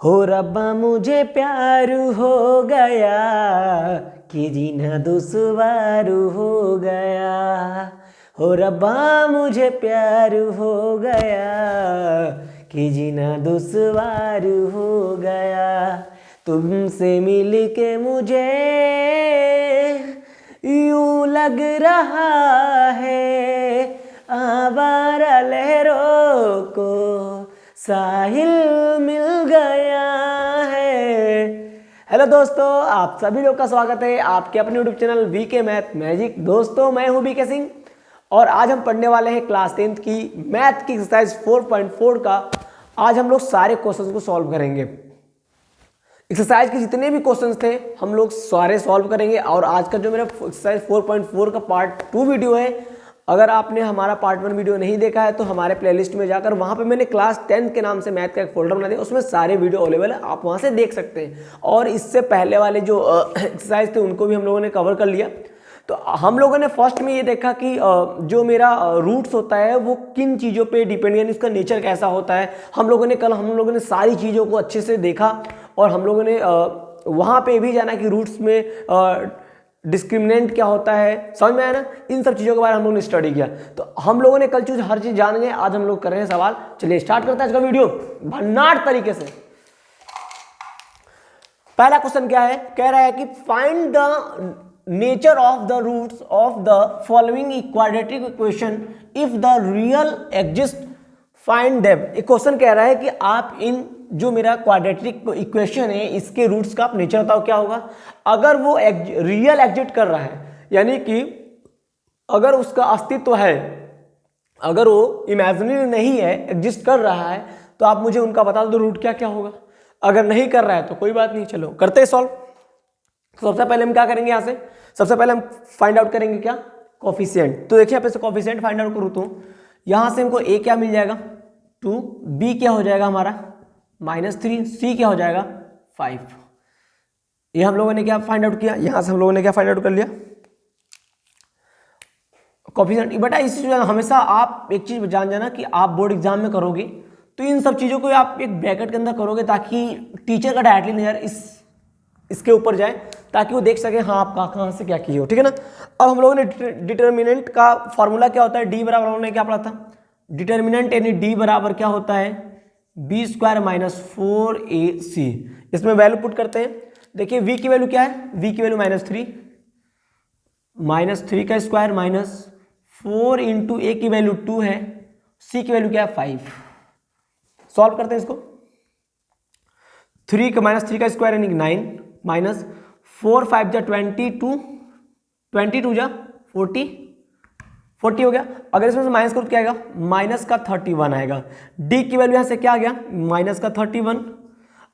हो रब्बा मुझे प्यार हो गया कि जीना दुश्वार हो गया। हो रब्बा मुझे प्यार हो गया कि जीना दुश्वार हो गया। तुमसे मिलके मुझे यूं लग रहा है आवारा लहरों को साहिल मिल गया है। हेलो दोस्तों, आप सभी लोग का स्वागत है आपके अपने YouTube channel VK math magic. दोस्तों मैं हूं वीके सिंह और आज हम पढ़ने वाले हैं क्लास 10th की मैथ की एक्सरसाइज 4.4 का। आज हम लोग सारे क्वेश्चंस को सॉल्व करेंगे। एक्सरसाइज के जितने भी क्वेश्चंस थे हम लोग सारे सॉल्व करेंगे। और आज का जो मेरा एक्सरसाइज 4.4 का पार्ट 2 वीडियो है, अगर आपने हमारा पार्ट 1 वीडियो नहीं देखा है तो हमारे प्लेलिस्ट में जाकर वहाँ पे मैंने क्लास 10 के नाम से मैथ का एक फोल्डर बना दिया, उसमें सारे वीडियो अवेलेबल है, आप वहाँ से देख सकते हैं। और इससे पहले वाले जो एक्सरसाइज थे उनको भी हम लोगों ने कवर कर लिया। तो हम लोगों ने फर्स्ट में ये देखा कि जो मेरा रूट्स होता है वो किन चीज़ों पे डिपेंड, यानी उसका नेचर कैसा होता है। हम लोगों ने सारी चीज़ों को अच्छे से देखा और हम लोगों ने वहाँ पे भी जाना कि रूट्स में डिस्क्रिमिनेंट क्या होता है, समझ में आया ना। इन सब चीज़ों के बारे में हम लोगों ने स्टडी किया। तो हम लोगों ने कल चीज़ हर चीज़ जान गए। आज हम लोग कर रहे हैं सवाल। चलिए स्टार्ट करते हैं आज का वीडियो भन्नाट तरीके से। पहला क्वेश्चन क्या है, कह रहा है कि find the nature of the roots of the following quadratic equation if the real exist find them. एक क्वेश्चन कह रहा है कि आप इन जो मेरा क्वाड्रेटिक इक्वेशन है इसके रूट्स का आप नेचर बताओ क्या होगा। अगर वो रियल एग्जिस्ट कर रहा है, यानी कि अगर उसका अस्तित्व है, अगर वो इमेजिनरी नहीं है, एग्जिस्ट कर रहा है, तो आप मुझे उनका बता दो रूट क्या क्या होगा। अगर नहीं कर रहा है तो कोई बात नहीं, चलो करते हैं सॉल्व। सबसे पहले हम क्या करेंगे, यहाँ से सबसे पहले हम फाइंड आउट करेंगे क्या, कोफिशिएंट। तो देखिए यहाँ पे से कोफिशिएंट फाइंड आउट करूँ तो यहाँ से हमको ए क्या मिल जाएगा 2, बी क्या हो जाएगा हमारा -3, सी क्या हो जाएगा 5। ये हम लोगों ने क्या फाइंड आउट किया, यहाँ से हम लोगों ने क्या फाइंड आउट कर लिया, कोफिशिएंट। बेटा इस हमेशा आप एक चीज जान जाना कि आप बोर्ड एग्जाम में करोगे तो इन सब चीज़ों को आप एक ब्रैकेट के अंदर करोगे ताकि टीचर का डायरेक्टली नजर इसके ऊपर जाए, ताकि वो देख सके हाँ आप कहाँ से क्या किए हो, ठीक है ना। अब हम लोगों ने डिटर्मिनेंट का फॉर्मूला क्या होता है, डी बराबर हम लोगों ने क्या पढ़ा था, डिटर्मिनेंट यानी डी बराबर क्या होता है बी स्क्वायर -4ac। इसमें वैल्यू पुट करते हैं। देखिए v की वैल्यू क्या है, v की वैल्यू -3 का स्क्वायर -4 इंटू a की वैल्यू 2 है, c की वैल्यू क्या है 5। सॉल्व करते हैं इसको। 3 का स्क्वायर यानी 9 -4 5 जा 22 जा 40 हो गया। अगर इसमें से माइनस करो तो क्या आएगा, माइनस का 31 आएगा। डी की वैल्यू यहाँ से क्या आ गया माइनस का 31।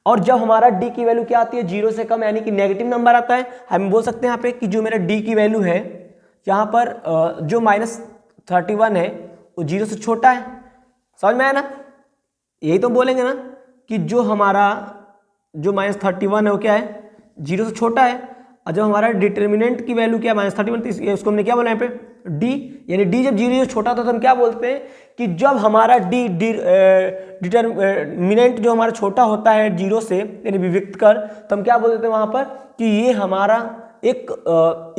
और जब हमारा डी की वैल्यू क्या आती है 0 से कम, यानी कि नेगेटिव नंबर आता है, हम बोल सकते हैं यहाँ पे कि जो मेरा डी की वैल्यू है यहाँ पर जो -31 है वो 0 से छोटा है। समझ में आया ना, यही तो बोलेंगे ना कि जो हमारा जो -31 है वो क्या है 0 से छोटा है। और जब हमारा डिटर्मिनेंट की वैल्यू क्या है -31, तो उसको हमने क्या बोला यहाँ पे डी, यानी डी जब 0 से छोटा था तो हम क्या बोलते हैं कि जब हमारा डिटर्मिनेंट जो हमारा छोटा होता है 0 से यानी विविक्त कर, तो हम क्या बोल देते हैं वहां पर कि ये हमारा एक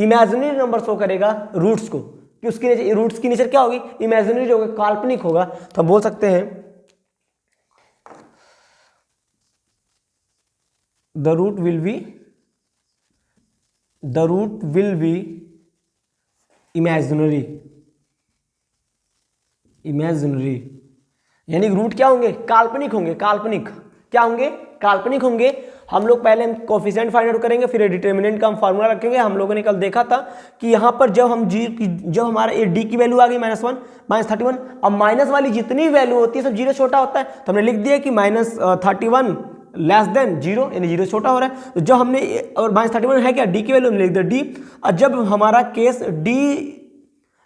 इमेजिनरी नंबर शो करेगा रूट्स को, कि उसकी रूट्स की नेचर क्या होगी इमेजिनरी होगा, काल्पनिक होगा। तो हम बोल सकते हैं the root will be imaginary, यानी रूट क्या होंगे काल्पनिक होंगे, काल्पनिक क्या होंगे काल्पनिक होंगे। हम लोग पहले कोफिशिएंट फाइंड आउट करेंगे, फिर डिटर्मिनेंट का हम फार्मूला रखेंगे। हम लोगों ने कल देखा था कि यहाँ पर जब हमारा डी की वैल्यू आ गई -1 -31, अब माइनस वाली जितनी वैल्यू होती है सब 0 छोटा होता है, तो हमने लिख दिया कि -31 लेस देन 0 यानी 0 छोटा हो रहा है। तो जब हमने और -31 है क्या डी की वैल्यू, हमने लिख दिया डी। और जब हमारा केस डी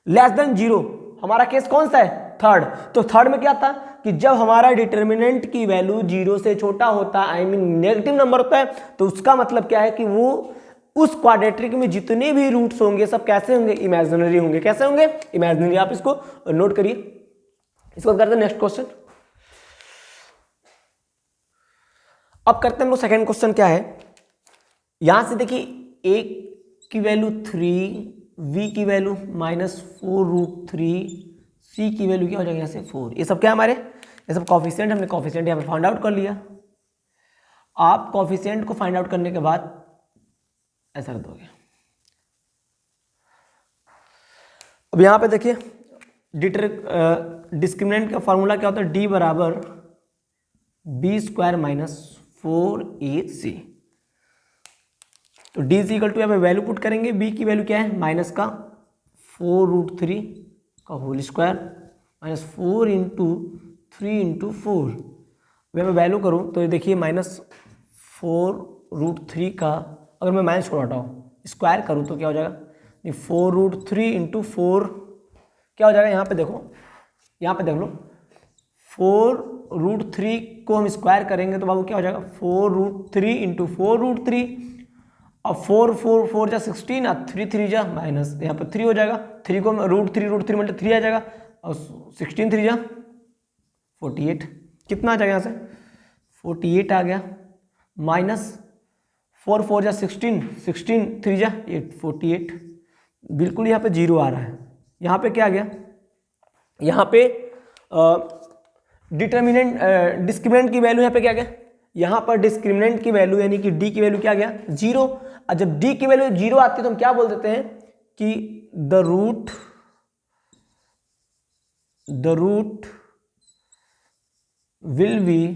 लेस देन 0, हमारा केस कौन सा है थर्ड, तो थर्ड में क्या था कि जब हमारा डिटर्मिनेंट की वैल्यू 0 से छोटा होता है, आई मीन नेगेटिव नंबर होता है, तो उसका मतलब क्या है कि वो उस क्वाड्रेटिक में जितने भी रूट्स होंगे सब कैसे होंगे इमेजिनरी होंगे। कैसे होंगे इमेजिनरी, आप इसको नोट करिए। इसको करते हैं नेक्स्ट क्वेश्चन। अब करते हैं हम लोग सेकेंड क्वेश्चन। क्या है यहां से देखिए, a की वैल्यू 3, v की वैल्यू -4√3, c की वैल्यू क्या हो जाएगी यहाँ से 4। ये सब क्या हमारे, ये सब कॉफिशिएंट, हमने कॉफिशिएंट यहाँ पे फाइंड आउट कर लिया। आप कॉफिशिएंट को फाइंड आउट करने के बाद ऐसा कर दोगे। अब यहाँ पे देखिए डिस्क्रिमिनेंट का फॉर्मूला क्या होता है, d बराबर b² - 4ac। तो d इज इक्वल टू यहाँ पे वैल्यू पुट करेंगे, b की वैल्यू क्या है माइनस का 4√3 का होल स्क्वायर -4 × 3 × 4। मैं वैल्यू करूँ तो ये देखिए -4√3 का, अगर मैं माइनस छोड़ हटाऊँ स्क्वायर करूँ तो क्या हो जाएगा, 4√3 × 4 क्या हो जाएगा, यहाँ पे देखो, यहाँ पे देख लो, 4√3 को हम स्क्वायर करेंगे तो बाबू क्या हो जाएगा 4√3 × 4√3। अब 4 जा 16 और 3 जा माइनस, यहाँ पर 3 हो जाएगा, 3 को √3 मतलब 3 आ जाएगा, और 16 3 जा 48, कितना आ जाएगा यहाँ से 48 आ गया, माइनस 4 जा 16, 3 जा 8, 48, बिल्कुल यहाँ पे 0 आ रहा है। यहाँ पे क्या आ गया, यहाँ पे डिस्क्रिमिनेंट की वैल्यू यहाँ पे क्या गया, यहाँ पर डिस्क्रिमिनेंट की वैल्यू यानी कि d की वैल्यू क्या गया 0। और जब d की वैल्यू 0 आती है तो हम क्या बोल देते हैं कि the root will be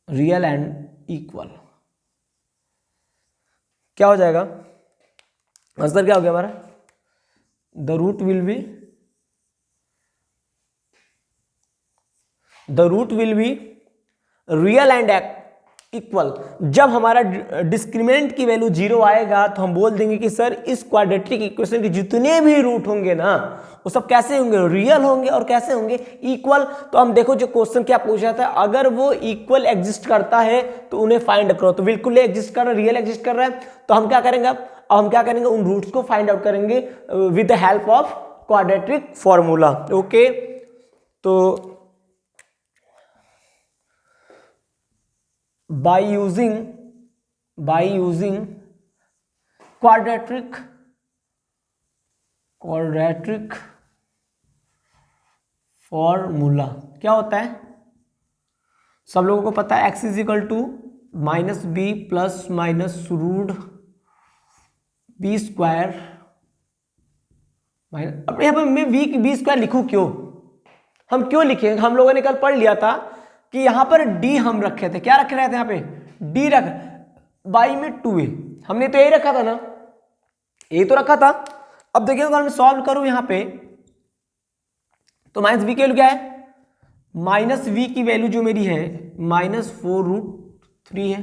real and equal. क्या हो जाएगा आंसर, क्या हो गया हमारा, the root will be real and equal. जब हमारा डिस्क्रिमिनेंट की वैल्यू 0 आएगा तो हम बोल देंगे कि सर इस क्वाड्रेटिक इक्वेशन के जितने भी रूट होंगे ना वो सब कैसे होंगे, रियल होंगे, और कैसे होंगे इक्वल। तो हम देखो जो क्वेश्चन क्या पूछा था, अगर वो इक्वल एग्जिस्ट करता है तो उन्हें फाइंड करो, तो बिल्कुल एग्जिस्ट कर रहा है, रियल एग्जिस्ट कर रहा है, तो हम क्या करेंगे, अब हम क्या करेंगे, उन रूट्स को फाइंड आउट करेंगे with the help of quadratic formula. Okay, तो by using quadratic फॉर्मूला क्या होता है, सब लोगों को पता है, x is equal to -b plus minus root b²। अब यहाँ पर मैं b² लिखूं क्यों, हम क्यों लिखे, हम लोगों ने कल पढ़ लिया था कि यहां पर d हम रखे थे, क्या रखे रहे थे यहाँ पे d रख, बाई में 2a, हमने तो यही रखा था ना, यही तो रखा था। अब देखिए अगर मैं सॉल्व करूं यहां पे तो माइनस v की वैल्यू क्या है, माइनस v की वैल्यू जो मेरी है -4√3 है,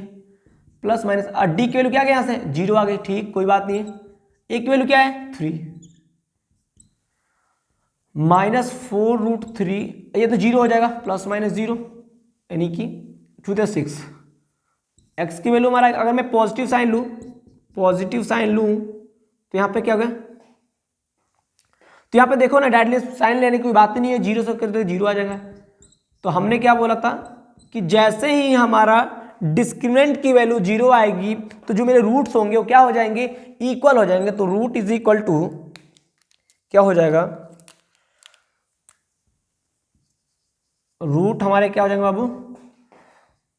प्लस माइनस d की वैल्यू क्या आ गया, यहां से 0 आ गई, ठीक कोई बात नहीं है। a की वैल्यू क्या है 3, -4√3, ये तो 0 हो जाएगा, प्लस माइनस 0 यानी कि 2 × 6। x की वैल्यू हमारा, अगर मैं पॉजिटिव साइन लूं तो यहाँ पे क्या होगा, तो यहाँ पे देखो ना डायरेक्टली साइन लेने की कोई बात नहीं है, 0 से करते 0 आ जाएगा। तो हमने क्या बोला था कि जैसे ही हमारा डिस्क्रिमिनेंट की वैल्यू 0 आएगी तो जो मेरे रूट्स होंगे वो क्या हो जाएंगे, इक्वल हो जाएंगे। तो रूट इज इक्वल टू क्या हो जाएगा, रूट हमारे क्या हो जाएंगे बाबू,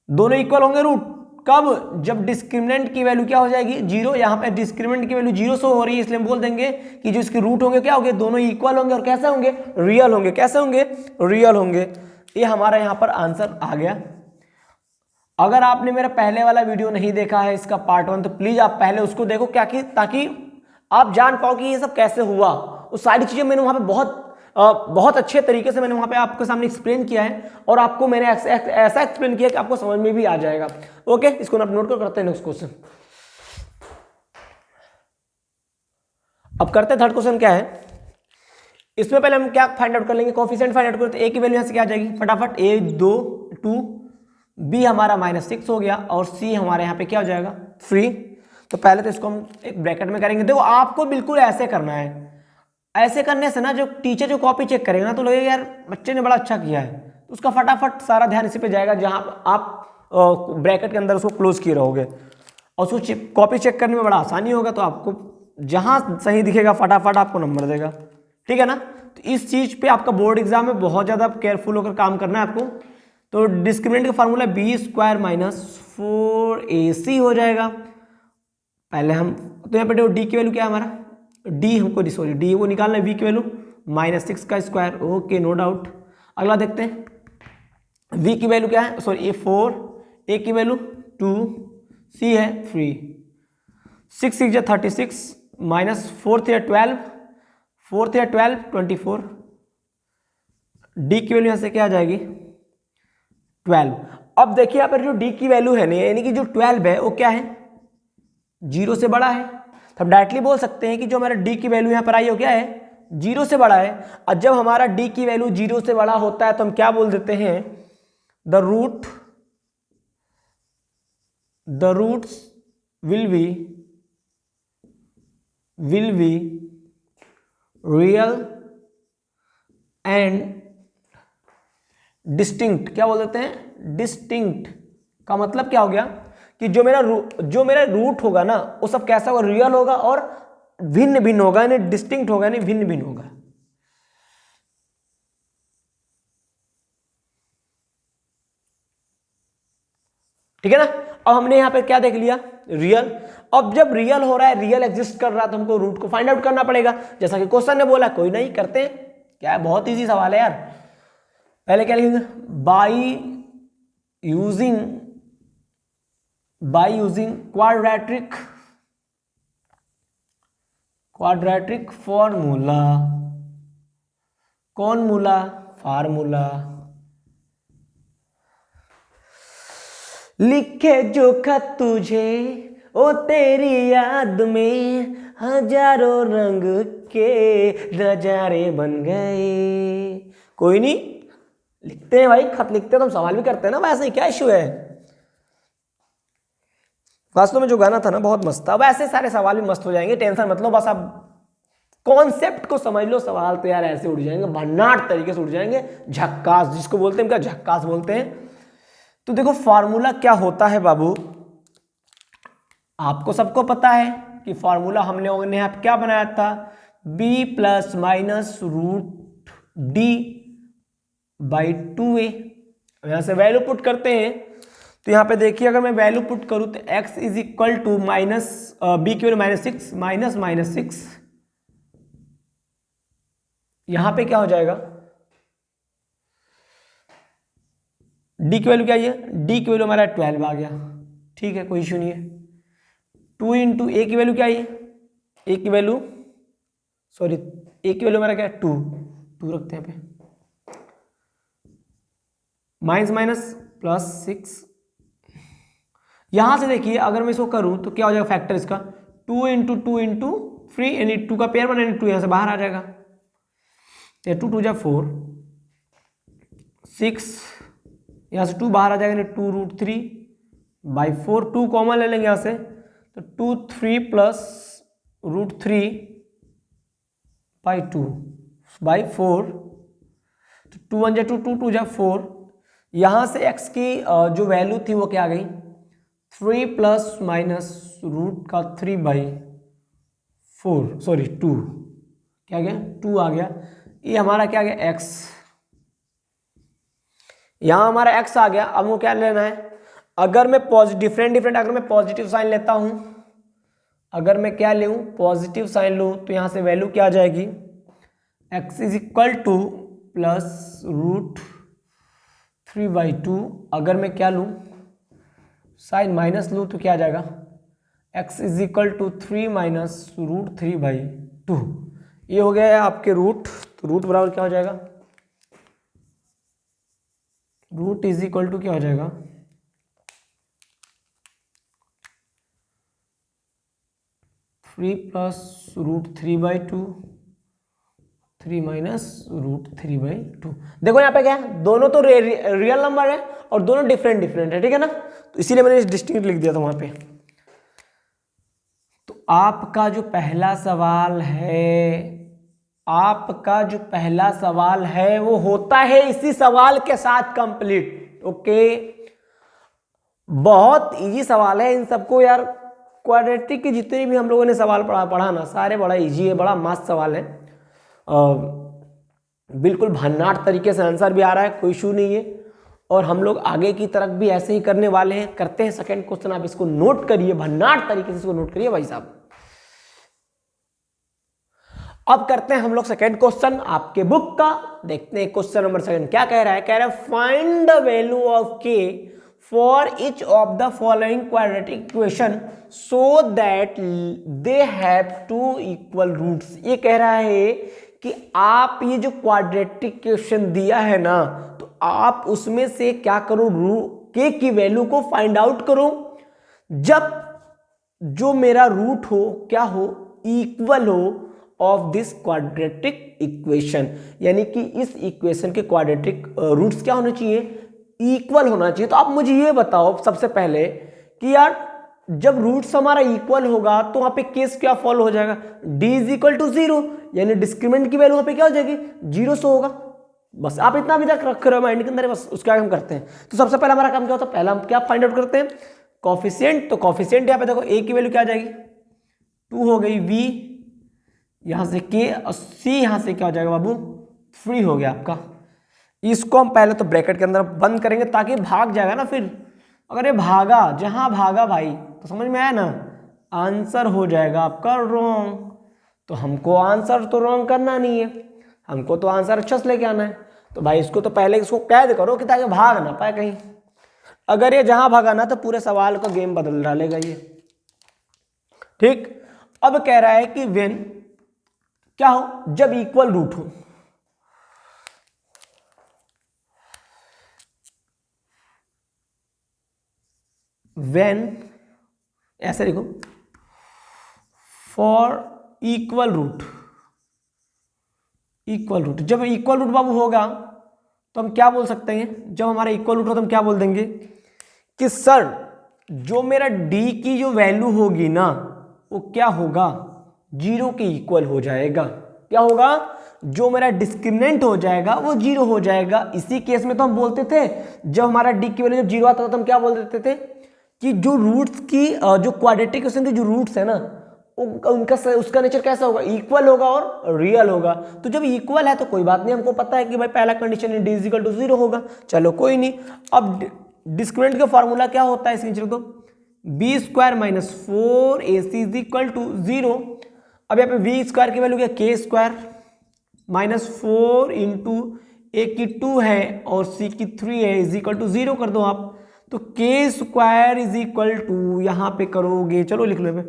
दोनों इक्वल होंगे रूट, कब, जब डिस्क्रिमिनेंट की वैल्यू क्या हो जाएगी 0। यहाँ पे डिस्क्रिमिनेंट की वैल्यू 0 शो हो रही है, इसलिए हम बोल देंगे कि जो इसके रूट होंगे क्या होंगे, दोनों इक्वल होंगे, और कैसे होंगे, रियल होंगे, कैसे होंगे, रियल होंगे। ये हमारा यहाँ पर आंसर आ गया। अगर आपने मेरा पहले वाला वीडियो नहीं देखा है इसका पार्ट 1, तो प्लीज आप पहले उसको देखो, क्या कि ताकि आप जान पाओ कि ये सब कैसे हुआ। वो सारी चीजें मैंने वहां पे बहुत अच्छे तरीके से मैंने वहां पे आपके सामने एक्सप्लेन किया है, और आपको मैंने ऐसा एक्सप्लेन किया कि आपको समझ में भी आ जाएगा। ओके, इसको आप नोट करते हैं। नेक्स्ट क्वेश्चन, अब करते हैं थर्ड क्वेश्चन। क्या है इसमें, पहले हम क्या फाइंड आउट कर लेंगे, कोएफिशिएंट फाइंड आउट करते हैं। ए की वैल्यू यहां से क्या आ जाएगी फटाफट, a 2, b हमारा -6 हो गया, और c हमारे यहाँ पे क्या हो जाएगा 3। तो पहले तो इसको हम एक ब्रैकेट में करेंगे। देखो आपको बिल्कुल ऐसे करना है, ऐसे करने से ना जो टीचर जो कॉपी चेक करेगा ना तो लगेगा यार बच्चे ने बड़ा अच्छा किया है, तो उसका फटाफट सारा ध्यान इसी पे जाएगा जहाँ आप ब्रैकेट के अंदर उसको क्लोज किए रहोगे, और उसको कॉपी चेक करने में बड़ा आसानी होगा, तो आपको जहाँ सही दिखेगा फटाफट आपको नंबर देगा, ठीक है ना। तो इस चीज़ पे आपका बोर्ड एग्जाम में बहुत ज़्यादा केयरफुल होकर काम करना है आपको। तो डिस्क्रिमिनेंट का फार्मूला b² - 4ac हो जाएगा। पहले हम तो यहाँ पे डी की वैल्यू क्या है हमारा, डी हमको सॉरी डी वो निकालना है, वी की वैल्यू -6 का स्क्वायर, ओके नो डाउट। अगला देखते हैं v की वैल्यू क्या है, सॉरी 4, a की वैल्यू 2, c है 3, 6 6 36 -4 थे 12, 4 थे 12 24, d की वैल्यू यहाँ से क्या आ जाएगी 12। अब देखिए यहाँ पर जो d की वैल्यू है ना, यानी कि जो 12 है वो क्या है 0 से बड़ा है, तो हम डायरेक्टली बोल सकते हैं कि जो हमारा d की वैल्यू यहाँ पर आई हो क्या है 0 से बड़ा है। और जब हमारा d की वैल्यू 0 से बड़ा होता है तो हम क्या बोल देते हैं, the roots will be real and distinct. क्या बोल देते हैं डिस्टिंक्ट का मतलब क्या हो गया कि जो मेरा रूट होगा ना वो सब कैसा होगा, रियल होगा और भिन्न भिन्न होगा, यानी डिस्टिंक्ट होगा यानी भिन्न भिन्न होगा। ठीक है ना। अब हमने यहां पे क्या देख लिया रियल। अब जब रियल हो रहा है, रियल एग्जिस्ट कर रहा है, तो हमको रूट को फाइंड आउट करना पड़ेगा, जैसा कि क्वेश्चन ने बोला। कोई नहीं, करते हैं, क्या है बहुत इजी सवाल है यार। पहले क्या लिखेंगे, बाई यूजिंग क्वाड्रेटिक फार्मूला लिखे जो खत तुझे ओ तेरी याद में हजारों रंग के नजारे बन गए। कोई नहीं, लिखते हैं भाई, खत लिखते हैं तो हम सवाल भी करते हैं ना, वैसे ही क्या इश्यू है। वास्तव में जो गाना था ना बहुत मस्त था। अब ऐसे सारे सवाल भी मस्त हो जाएंगे, टेंशन मत लो, बस आप कॉन्सेप्ट को समझ लो। सवाल तो यार ऐसे उड़ जाएंगे, भन्नाट तरीके से उड़ जाएंगे, झक्कास जिसको बोलते हैं, क्या झक्कास बोलते हैं। तो देखो फार्मूला क्या होता है बाबू, आपको सबको पता है कि फार्मूला हम लोगों ने यहाँ क्या बनाया था, b ± √d/2a। यहां से वैल्यू पुट करते हैं, तो यहाँ पे देखिए अगर मैं वैल्यू पुट करूं तो x = b की वैल्यू -6 -6, यहां पे क्या हो जाएगा, d की वैल्यू क्या है, d की वैल्यू हमारा 12 आ गया, ठीक है कोई इश्यू नहीं है। 2 × a की वैल्यू क्या है, a की वैल्यू हमारा क्या है 2 रखते हैं पे, -6। यहां से देखिए अगर मैं इसको करूं तो क्या हो जाएगा फैक्टर इसका, 2 × 2 × 3, यानी 2 का पेयर बना, 2 यहां से बाहर आ जाएगा, 2 2 = 4, 6 यहां से 2 बाहर आ जाएगा, 2√3/4, 2 कॉमन ले लेंगे यहां से, तो 2 3 + √3/2/4, तो 2 1 = 2, 2 2 = 4। यहां से x की जो वैल्यू थी वो क्या आ गई, 3 ± √3/4, 2 क्या गया 2 आ गया। ये हमारा क्या गया x, यहां हमारा x आ गया। अब वो क्या लेना है, अगर मैं डिफरेंट अगर मैं पॉजिटिव साइन लेता हूं, अगर मैं क्या लूं पॉजिटिव साइन लूं, तो यहां से वैल्यू क्या आ जाएगी, x = √3/2। अगर मैं क्या लूं साइन माइनस लूं तो क्या आ जाएगा, x = 3 - √3/2। ये हो गया है आपके रूट, तो रूट बराबर क्या हो जाएगा, रूट = क्या हो जाएगा, 3 + √3/2, 3 - √3/2। देखो यहाँ पे क्या है, दोनों तो रियल नंबर है और दोनों डिफरेंट है, ठीक है ना, तो इसीलिए मैंने डिस्टिंक्ट लिख दिया था वहां पे। तो आपका जो पहला सवाल है आपका जो पहला सवाल है वो होता है इसी सवाल के साथ कंप्लीट। ओके, बहुत इजी सवाल है इन सबको यार। क्वाड्रेटिक के जितने भी हम लोगों ने सवाल पढ़ा ना, सारे बड़ा इजी है, बड़ा मस्त सवाल है। बिल्कुल भन्नाट तरीके से आंसर भी आ रहा है, कोई इशू नहीं है। और हम लोग आगे की तरफ भी ऐसे ही करने वाले हैं। करते हैं सेकंड क्वेश्चन, आप इसको नोट करिए, भन्नाट तरीके से इसको नोट करिए भाई साहब। अब करते हैं हम लोग सेकंड क्वेश्चन आपके बुक का। देखते हैं क्वेश्चन नंबर सेकंड क्या कह रहा है। कह रहा है find the value of K for each of the following quadratic equation so that they have two equal roots. ये कह रहा है कि आप ये जो क्वाड्रेटिक इक्वेशन दिया है ना, तो आप उसमें से क्या करो, के की वैल्यू को फाइंड आउट करो जब जो मेरा रूट हो क्या हो, इक्वल हो ऑफ दिस क्वाड्रेटिक इक्वेशन। यानी कि इस इक्वेशन के क्वाड्रेटिक रूट्स क्या होने चाहिए, इक्वल होना चाहिए। तो आप मुझे ये बताओ सबसे पहले कि यार जब रूट्स हमारा इक्वल होगा तो वहां पे केस क्या फॉलो हो जाएगा, d इज इक्वल टू 0, यानी डिस्क्रिमिनेंट की वैल्यू वहां पे क्या हो जाएगी, 0 से होगा। बस आप इतना अभी तक रख रहे हो माइंड के अंदर, बस उसका हम करते हैं। तो सबसे पहला हमारा काम क्या होता है, पहला हम क्या फाइंड आउट करते हैं, कॉफिशिएंट। तो कॉफिशिएंट यहाँ पे देखो a की वैल्यू क्या आ जाएगी, 2 हो गई, v यहां से k और c यहां से क्या हो जाएगा बाबू, 3 हो गया आपका। इसको हम पहले तो ब्रैकेट के अंदर बंद करेंगे ताकि भाग जाएगा ना। फिर अगर ये भागा, जहां भागा भाई, तो समझ में आया ना, आंसर हो जाएगा आपका रॉन्ग। तो हमको आंसर तो रॉन्ग करना नहीं है, हमको तो आंसर अच्छा से लेके आना है। तो भाई इसको तो पहले इसको कैद करो कि ताकि भाग ना पाए कहीं। अगर ये जहां भागा ना तो पूरे सवाल का गेम बदल डालेगा ये। ठीक, अब कह रहा है कि व्हेन क्या हो, जब इक्वल रूट हो। व्हेन ऐसे लिखो, for equal root, equal root, जब इक्वल रूट बाबू होगा तो हम क्या बोल सकते हैं, जब हमारा इक्वल रूट हो तो हम क्या बोल देंगे कि सर जो मेरा d की जो वैल्यू होगी ना वो क्या होगा, 0 के इक्वल हो जाएगा। क्या होगा, जो मेरा डिस्क्रिमिनेंट हो जाएगा वो 0 हो जाएगा। इसी केस में तो हम बोलते थे जब हमारा d की वैल्यू जब 0 आता था तो हम क्या बोल देते थे कि जो रूट्स की जो क्वाड्रेटिक इक्वेशन के जो रूट्स है ना उनका उसका नेचर कैसा होगा, इक्वल होगा और रियल होगा। तो जब इक्वल है तो कोई बात नहीं, हमको पता है कि भाई पहला कंडीशन है d इज इक्वल टू 0 होगा, चलो कोई नहीं। अब डिस्क्रिमिनेंट का फॉर्मूला क्या होता है, इसके नीचे तो b square minus 4ac is equal to 0। अब यहाँ पे v स्क्वायर की वैल्यू क्या, k square minus 4 into a की 2 है और c की 3 है इज इक्वल टू 0 कर दो आप। तो k square is equal to यहाँ पे करोगे, चलो लिख लो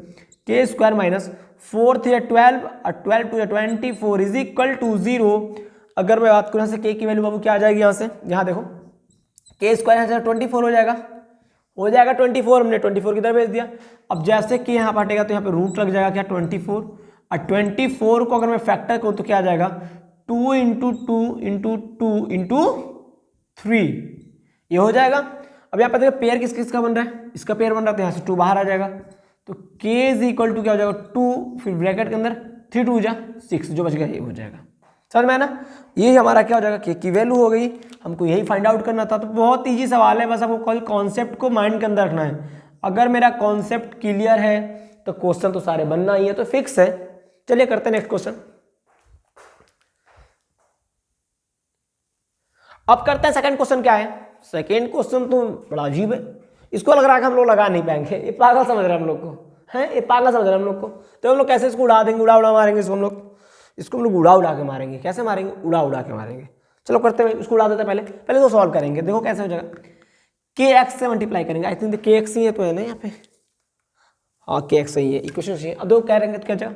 k स्क्वायर माइनस 4 × 12 और 12 × 24 इज इक्वल टू 0। अगर मैं बात करूँ यहाँ से k की वैल्यू बाबू क्या आ जाएगी, यहाँ से यहाँ देखो k स्क्वायर यहाँ से 24 हो जाएगा, 24, हमने 24 की तरफ भेज दिया। अब जैसे कि यहाँ पर हटेगा तो यहाँ पे रूट लग जाएगा क्या, 24, और 24 को अगर मैं फैक्टर करूँ तो क्या आ जाएगा, 2 इंटू 2 इंटू 2 इंटू 3, ये हो जाएगा। अब यहाँ पर देखो पेयर किस किस का बन रहा है, इसका पेयर बन रहा है तो यहाँ से 2 बाहर आ जाएगा। तो k इज इक्वल टू क्या हो जाएगा, 2 फिर ब्रैकेट के अंदर 3 2 जा 6, जो बच गया ये हो जाएगा। समझ में आया ना, यही हमारा क्या हो जाएगा, k की वैल्यू हो गई। हमको यही फाइंड आउट करना था। तो बहुत ईजी सवाल है, बस आपको कल कॉन्सेप्ट को माइंड के अंदर रखना है। अगर मेरा कॉन्सेप्ट क्लियर है तो क्वेश्चन तो सारे बनना ही है, तो फिक्स है। चलिए करते हैं नेक्स्ट क्वेश्चन। अब करते हैं सेकंड क्वेश्चन। क्या है सेकंड क्वेश्चन, तो बड़ा अजीब है, इसको लग रहा है कि हम लोग लगा नहीं पाएंगे, ये पागल समझ रहे हैं हम लोग को, हैं ये पागल समझ रहे हैं हम लोग को। तो हम लोग कैसे इसको उड़ा देंगे, उड़ा मारेंगे इसको हम लोग, उड़ा के मारेंगे। कैसे मारेंगे, उड़ा के मारेंगे। चलो करते हैं, इसको उड़ा देते हैं। पहले तो सॉल्व करेंगे, देखो कैसे हो जाएगा। kx से मल्टीप्लाई करेंगे, आई थिंक kx ही है तो है ना यहाँ पे, हाँ kx सही है, इक्वेशन सही है। अब देखो क्या रहेंगे तो क्या जाएगा,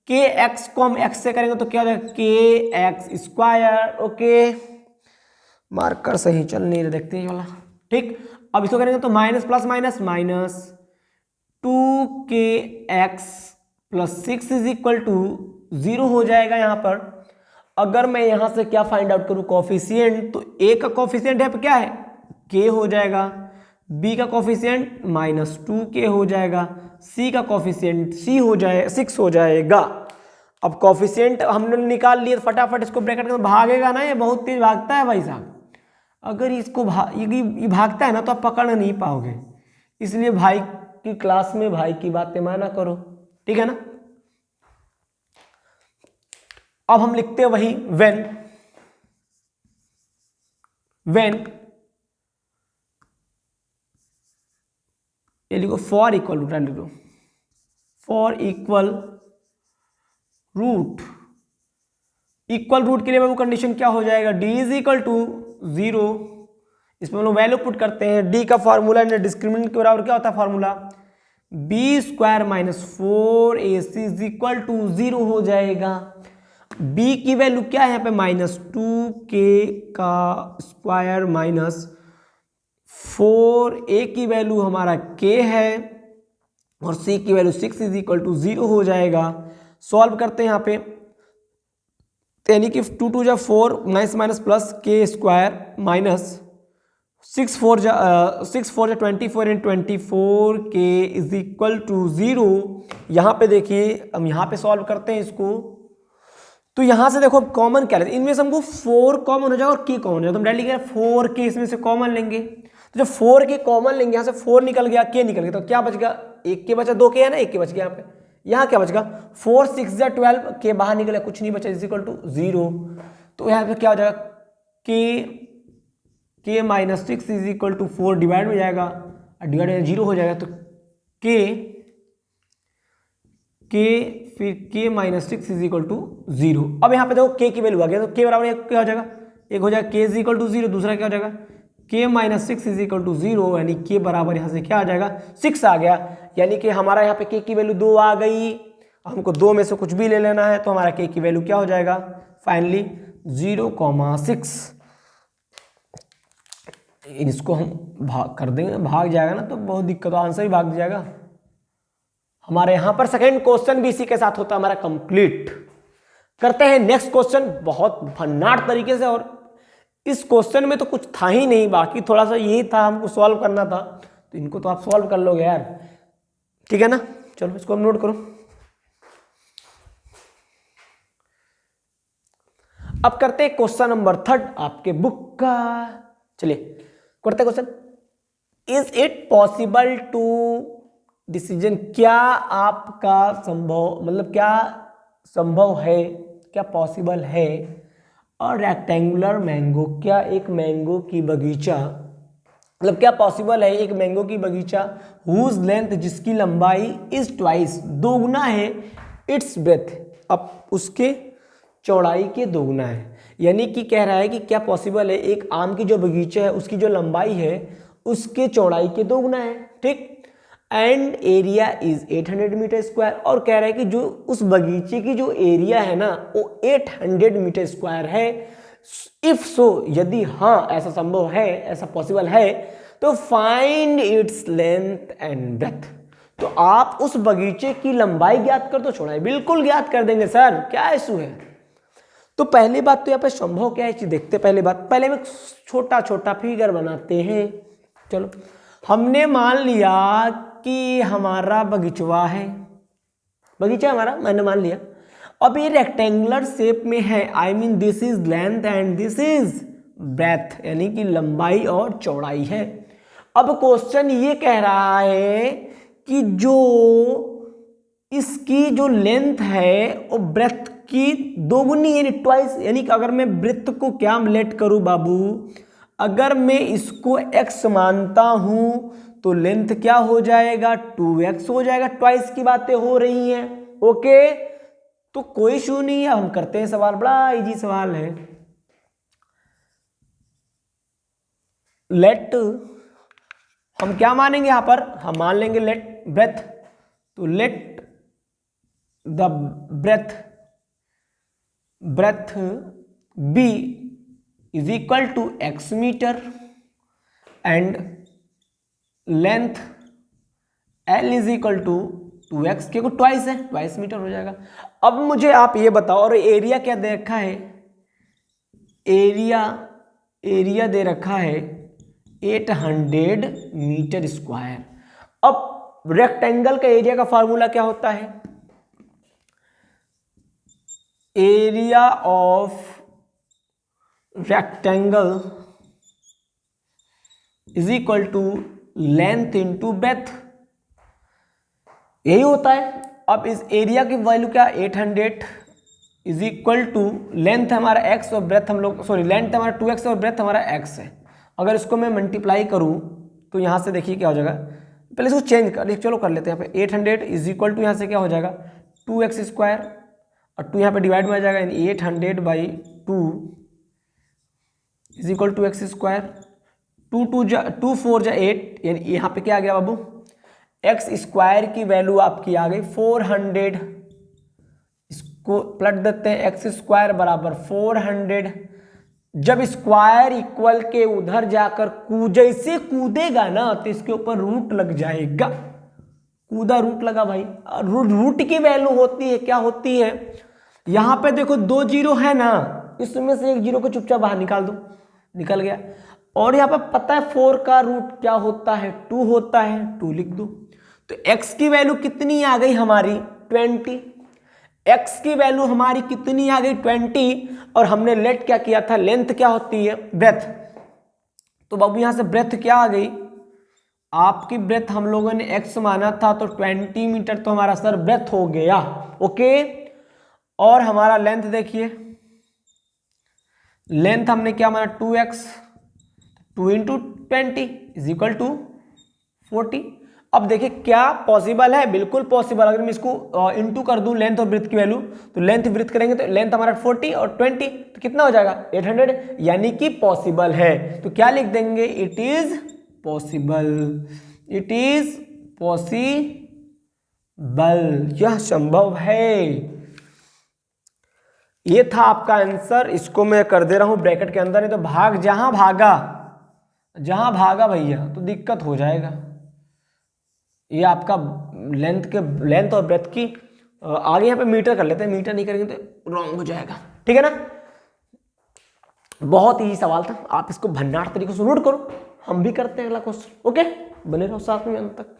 kx को हम x से करेंगे तो क्या हो जाएगा, kx स्क्वायर। ओके, मार्कर सही चल नहीं रहे, देखते हैं वाला। ठीक, अब इसको करेंगे तो minus plus minus minus 2kx plus 6 is equal to 0 हो जाएगा यहाँ पर। अगर मैं यहाँ से क्या फाइंड आउट करूँ, कॉफिशिएंट, तो a का कॉफिशिएंट यहाँ पे क्या है, k हो जाएगा, b का कॉफिशिएंट -2k हो जाएगा, c का कॉफिशिएंट 6 हो जाएगा। अब कोफिशिएंट हमने निकाल लिए, फटाफट इसको ब्रैकेट में भागेगा ना, ये बहुत तेज भागता है भाई साहब। अगर इसको ये भागता है ना तो आप पकड़ नहीं पाओगे, इसलिए भाई की क्लास में भाई की बातें माना करो, ठीक है ना। अब हम लिखते हैं वही व्हेन ये लिखो फॉर इक्वल रूट, लिख लो फॉर इक्वल रूट के लिए वो कंडीशन क्या हो जाएगा, डी इज इक्वल टू 0। इसमें हम लोग वैल्यू पुट करते हैं, डी का फॉर्मूला डिस्क्रिमिनेंट के बराबर क्या होता है formula, B square minus 4ac is equal to 0 हो जाएगा। b की वैल्यू क्या है यहाँ पे, -2k का स्क्वायर माइनस 4a की वैल्यू हमारा k है और c की वैल्यू 6 इज इक्वल टू 0 हो जाएगा। सॉल्व करते हैं यहाँ पे, यानी कि 2 2 जा 4 minus plus k square minus 6 4 जा 24 and 24 k is equal to 0। यहाँ पे देखिए हम यहाँ पे सॉल्व करते हैं इसको, तो यहाँ से देखो कॉमन क्या लेते हैं, इनमें से हमको 4 कॉमन हो जाएगा और k कॉमन हो जाएगा, तो हम डायरेक्टली 4k इसमें से कॉमन लेंगे। तो जब 4k कॉमन लेंगे, यहाँ से 4 निकल गया, k निकल गया, तो क्या बच गया, 1k बचा, 2k है ना, 1k बच गया। यहाँ क्या बच गया, 4 6 जा 12, k बाहर निकला, कुछ नहीं बचा, इज इक्वल टू 0। तो यहाँ पे क्या हो जाएगा, k minus 6 is equal to 4 divide हो जाएगा, डिवाइड 0 हो जाएगा, तो फिर k minus 6 is equal to 0। अब यहाँ पे देखो k की वैल्यू आ गया, तो k बराबर क्या हो जाएगा, एक हो जाएगा k इज इक्वल टू 0, दूसरा क्या हो जाएगा k minus 6 is equal to 0, यानी k बराबर यहाँ से क्या आ जाएगा 6 आ गया, यानी कि हमारा यहाँ पे k की वैल्यू 2 आ गई। हमको 2 में से कुछ भी ले लेना है, तो हमारा k की वैल्यू क्या हो जाएगा फाइनली 0,6। इसको हम भाग कर देंगे, भाग जाएगा ना तो बहुत दिक्कत, आंसर भी भाग जाएगा। हमारे यहाँ पर सेकंड क्वेश्चन भी इसी के साथ होता है हमारा कंप्लीट। करते हैं नेक्स्ट क्वेश्चन बहुत भन्नाट तरीके से, और इस क्वेश्चन में तो कुछ था ही नहीं, बाकी थोड़ा सा यही था हमको सॉल्व करना था, तो इनको तो आप सॉल्व कर लोगे यार, ठीक है ना। चलो इसको हम नोट करो। अब करते हैं क्वेश्चन नंबर 3 आपके बुक का। चलिए करते question, is it possible to decision, क्या आपका संभव, मतलब क्या संभव है, क्या पॉसिबल है, और रेक्टेंगुलर मैंगो, क्या एक मैंगो की बगीचा, मतलब क्या पॉसिबल है एक मैंगो की बगीचा हुज लेंथ, जिसकी लंबाई इज ट्वाइस, दोगुना है, इट्स ब्रेथ, अब उसके चौड़ाई के दोगुना है। यानी कि कह रहा है कि क्या पॉसिबल है एक आम की जो बगीचा है उसकी जो लंबाई है उसके चौड़ाई के दोगुना है, ठीक। And area is 800 metre square, और कह रहा है कि जो उस बगीचे की जो एरिया है ना वो 800 मीटर स्क्वायर है। इफ सो, यदि हाँ ऐसा संभव है, ऐसा पॉसिबल है, तो find its length and breadth, तो आप उस बगीचे की लंबाई ज्ञात कर दो, चौड़ाई बिल्कुल ज्ञात कर देंगे सर, क्या इशू है। तो पहली बात तो यहाँ पे संभव क्या है देखते, पहले हम छोटा छोटा फिगर बनाते हैं। चलो हमने मान लिया कि हमारा बगीचा है, बगीचा हमारा मैंने मान लिया, अब ये रेक्टेंगुलर शेप में है, I mean this is length and this is breadth, यानी कि लंबाई और चौड़ाई है। अब क्वेश्चन ये कह रहा है कि जो इसकी जो लेंथ है वो ब्रेथ की दोगुनी यानी ट्वाइस, यानी कि अगर मैं ब्रेथ को क्या लेट करूं बाबू, अगर मैं इसको x मानता हूं तो लेंथ क्या हो जाएगा 2x हो जाएगा, ट्वाइस की बातें हो रही हैं, ओके। तो कोई इशू नहीं है, हम करते हैं सवाल, बड़ा इजी सवाल है। लेट, हम क्या मानेंगे यहां पर, हम मान लेंगे लेट ब्रेथ, तो let the breadth B is equal to x metre and length L is equal to 2x, क्योंकि ट्वाइस है, ट्वाइस मीटर हो जाएगा। अब मुझे आप ये बताओ, और एरिया क्या दे रखा है, एरिया दे रखा है 800 मीटर स्क्वायर। अब रेक्टेंगल का एरिया का फॉर्मूला क्या होता है, area of rectangle is equal to length into breadth, यही होता है। अब इस एरिया की वैल्यू क्या, 800 इज इक्वल टू लेंथ हमारा x और ब्रेथ हम लोग, सॉरी लेंथ हमारा 2x और ब्रेथ हमारा x है। अगर इसको मैं मल्टीप्लाई करूं तो यहाँ से देखिए क्या हो जाएगा, पहले इसको चेंज कर, चलो कर लेते हैं। यहाँ पे 800 इज इक्वल टू यहाँ से क्या हो जाएगा 2x स्क्वायर, और 2 यहाँ पे डिवाइड में आ जाएगा, यानी 800/2 is equal to x square. 2 4 जा 8, यानी यहाँ पे क्या आ गया बाबू, एक्स स्क्वायर की वैल्यू आपकी आ गई 400। इसको पलट देते हैं, एक्स स्क्वायर बराबर 400। जब स्क्वायर इक्वल के उधर जाकर जैसे कूदेगा ना तो इसके ऊपर रूट लग जाएगा, कूदा रूट लगा भाई। रूट की वैल्यू होती है क्या होती है, यहां पे देखो 2 जीरो है ना, इसमें से एक जीरो को चुपचाप बाहर निकाल दो, निकल गया। और यहाँ पे पता है 4 का रूट क्या होता है, 2 होता है, 2 लिख दो। तो x की वैल्यू कितनी आ गई हमारी 20, x की वैल्यू हमारी कितनी आ गई 20, और हमने लेट क्या किया था, लेंथ क्या होती है ब्रेथ। तो बाबू यहां से ब्रेथ क्या आ गई आपकी, ब्रेथ हम लोगों ने x माना था तो 20 मीटर तो हमारा सर ब्रेथ हो गया, ओके। और हमारा लेंथ देखिए, लेंथ हमने क्या माना 2x, 2 × 20 इज इक्वल टू 40। अब देखिए क्या पॉसिबल है, बिल्कुल पॉसिबल। अगर मैं इसको इंटू कर दूं लेंथ और ब्रेथ की वैल्यू, तो लेंथ ब्रेथ करेंगे तो लेंथ हमारा 40 और 20 तो कितना हो जाएगा 800, यानी कि पॉसिबल है। तो क्या लिख देंगे, it is possible, it is possible, यह संभव है। ये था आपका आंसर, इसको मैं कर दे रहा हूं ब्रैकेट के अंदर, नहीं तो भाग जहां भागा भैया तो दिक्कत हो जाएगा। ये आपका लेंथ और ब्रेथ की आगे यहाँ पे मीटर कर लेते हैं, मीटर नहीं करेंगे तो रॉन्ग हो जाएगा, ठीक है ना। बहुत इजी सवाल था, आप इसको भंडार तरीके से नोट करो, हम भी करते हैं अगला क्वेश्चन, ओके। बने रहो साथ में अंत तक।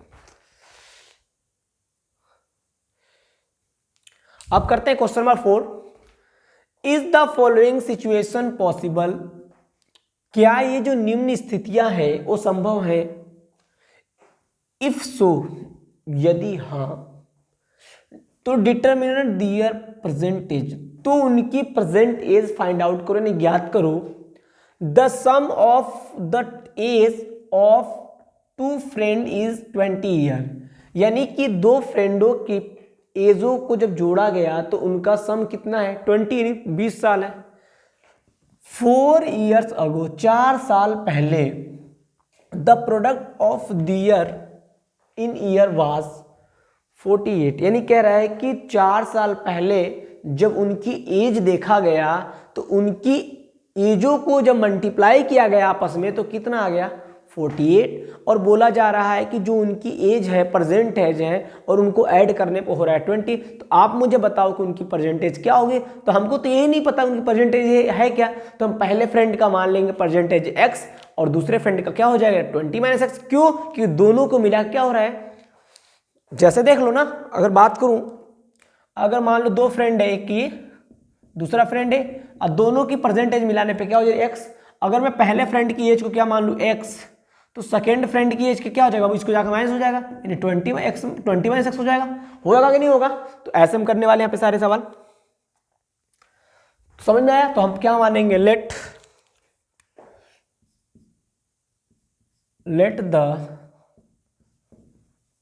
अब करते हैं question number 4, is the following situation possible, क्या ये जो निम्न स्थितियां हैं वो संभव है। इफ सो, यदि हाँ, तो डिटरमिनेट दियर प्रेजेंट एज, तो उनकी प्रेजेंट एज फाइंड आउट करो, यानी ज्ञात करो। The sum of the age of 2 friend is 20 year, यानी कि 2 फ्रेंडों की एजों को जब जोड़ा गया तो उनका सम कितना है 20, 20 साल है। 4 years ago, 4 साल पहले, the product of their in year was 48, यानी कह रहा है कि 4 साल पहले जब उनकी एज देखा गया तो उनकी एजों को जब मल्टीप्लाई किया गया आपस में तो कितना आ गया 48, और बोला जा रहा है कि जो उनकी एज है प्रेजेंट एज है और उनको ऐड करने पर हो रहा है 20। तो आप मुझे बताओ कि उनकी परसेंटेज क्या होगी। तो हमको तो यही नहीं पता उनकी परसेंटेज है क्या, तो हम पहले फ्रेंड का मान लेंगे परसेंटेज x और दूसरे फ्रेंड का क्या हो जाएगा 20 - x। क्यों, कि दोनों को मिला क्या हो रहा है, जैसे देख लो ना, अगर बात करूं, अगर मान लो 2 फ्रेंड है, एक की दूसरा फ्रेंड है, और दोनों की परसेंटेज मिलाने पे क्या हो जाएगा x। अगर मैं पहले फ्रेंड की एज को क्या मान लूं x, तो सेकेंड फ्रेंड की एज के क्या हो जाएगा, इसको जाकर माइनस हो जाएगा, यानी 20 - x हो जाएगा। होगा कि नहीं होगा, तो ऐसे हम करने वाले यहाँ पे सारे सवाल, समझ में आया। तो हम क्या मानेंगे, let the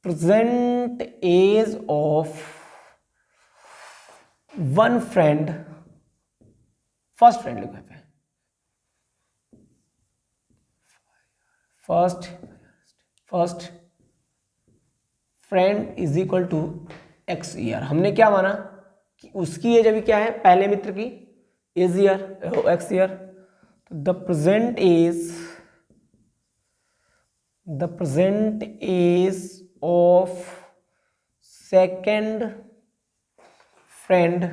present age of 1 friend, first friend लिखो पे, first friend is equal to x year. हमने क्या माना कि उसकी एज अभी क्या है, पहले मित्र की एज ईयर x ईयर। तो the present age of second friend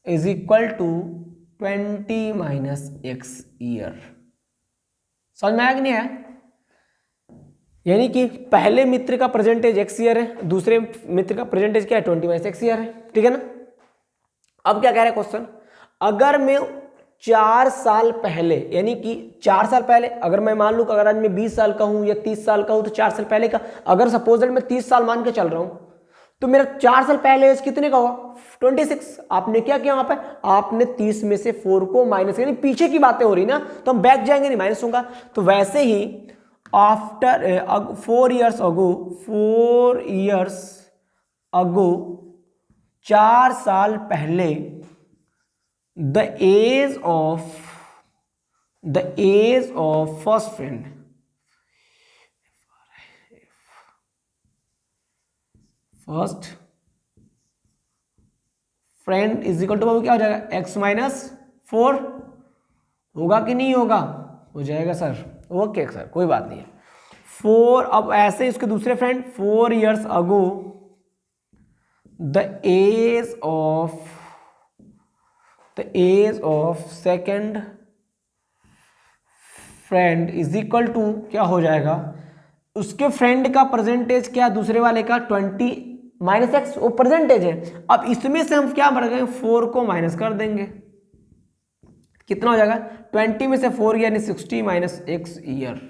is equal to 20 - x year. समझ में आया कि नहीं है, यानी कि पहले मित्र का प्रेजेंटेज x ईयर है, दूसरे मित्र का प्रेजेंटेज क्या है 20 - x ईयर है, ठीक है ना। अब क्या कह रहा है क्वेश्चन, अगर मैं 4 साल पहले, यानी कि 4 साल पहले, अगर मैं मान लूँ कि अगर आज मैं 20 साल का हूँ या 30 साल का हूँ, तो 4 साल पहले का, अगर सपोज मैं 30 साल मान के चल रहा हूँ, तो मेरा 4 साल पहले एज कितने का होगा, 26। आपने क्या किया वहां पर, आपने 30 में से 4 को माइनस, यानी पीछे की बातें हो रही ना, तो हम बैक जाएंगे नहीं, माइनस होगा। तो वैसे ही after 4 years ago, 4 years ago, 4 साल पहले, the age of first friend is equal to क्या हो जाएगा, x माइनस 4 होगा कि नहीं होगा, हो जाएगा सर, ओके सर कोई बात नहीं है। 4, अब ऐसे इसके दूसरे friend, 4 years ago the age of second friend is equal to क्या हो जाएगा, उसके फ्रेंड का परसेंटेज क्या, दूसरे वाले का 20 माइनस एक्स, वो परसेंटेज है। अब इसमें से हम क्या बढ़ गए, 4 को माइनस कर देंगे, कितना हो जाएगा, 20 में से 4 यानी 60 माइनस एक्स ईयर।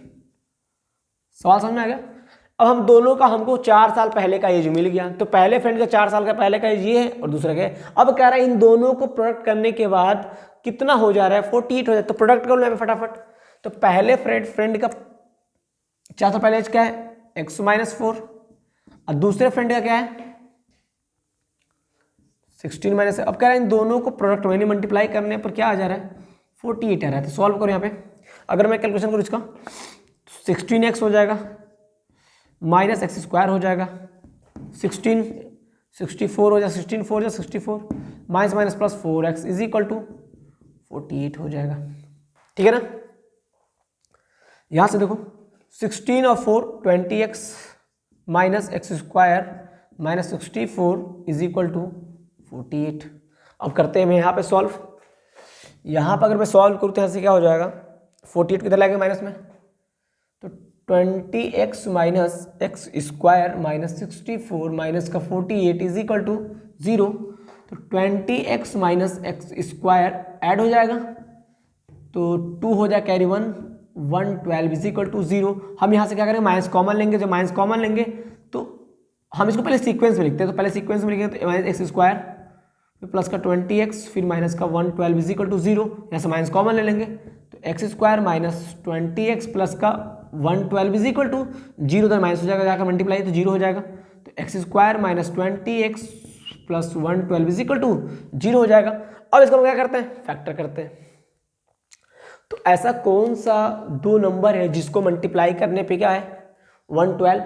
सवाल समझ में आ गया। अब हम दोनों का, हमको 4 साल पहले का एज मिल गया, तो पहले फ्रेंड का 4 साल का पहले का एज ये है और दूसरा का है। अब कह रहा है इन दोनों को प्रोडक्ट करने के बाद कितना हो जा रहा है, 48 हो जाए, तो प्रोडक्ट कर लो फटाफट। तो पहले फ्रेंड का 4 साल पहले एज क्या है, एक्स माइनस 4, और दूसरे फ्रेंड का क्या है 16 माइनस। अब कह रहा है इन दोनों को प्रोडक्ट मैंने मल्टीप्लाई करने पर क्या आ जा रहा है, 48 आ रहा है। तो सॉल्व करो यहाँ पे, अगर मैं कैलकुलेशन करूँ इसका, 16x हो जाएगा माइनस एक्स स्क्वायर हो जाएगा, 64 हो जाएगा, 16 4 जा 64 minus minus plus 4x is equal to 48 हो जाएगा। ठीक है ना। यहाँ से देखो 16 और 4 20x minus x square minus 64 is equal to 48। अब करते हैं मैं यहाँ पे सॉल्व। यहाँ पर अगर मैं सॉल्व करूँ तो यहाँ से क्या हो जाएगा, 48 किधर लाएंगे माइनस में, तो 20x minus x square minus 64 minus का 48 इज इक्वल टू 0। तो 20x minus x square add हो जाएगा तो 2 हो जाए कैरी 1, 112 इज इक्वल टू 0। हम यहाँ से क्या करेंगे, माइनस कॉमन लेंगे। जब माइनस कॉमन लेंगे तो हम इसको पहले सीक्वेंस में लिखते हैं, तो पहले सीक्वेंस में लिखेंगे तो माइनस एक्स स्क्वायर फिर प्लस का 20x फिर माइनस का 112 इज इक्वल टू 0। यहाँ से माइनस कॉमन ले लेंगे तो x square minus 20x plus का 112 इज इक्वल टू 0, तो माइनस हो जाएगा, जाकर मल्टीप्लाई तो 0 हो जाएगा। तो x square minus 20x plus 112 is equal to 0 हो जाएगा। अब इसको हम क्या करते हैं, फैक्टर करते हैं। तो ऐसा कौन सा दो नंबर है जिसको मल्टीप्लाई करने पे क्या है 112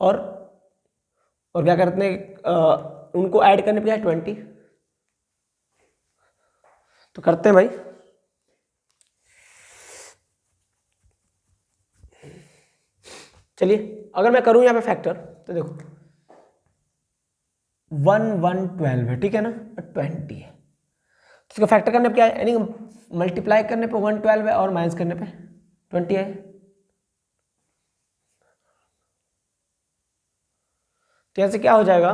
और क्या करते हैं उनको ऐड करने पे क्या है 20। तो करते हैं भाई, चलिए अगर मैं करूं यहाँ पे फैक्टर तो देखो 112 है, ठीक है ना, 20 है। तो इसका फैक्टर करने पे क्या है, यानी मल्टीप्लाई करने पे 112 है और माइनस करने पे 20 है। तो यहाँ से क्या हो जाएगा,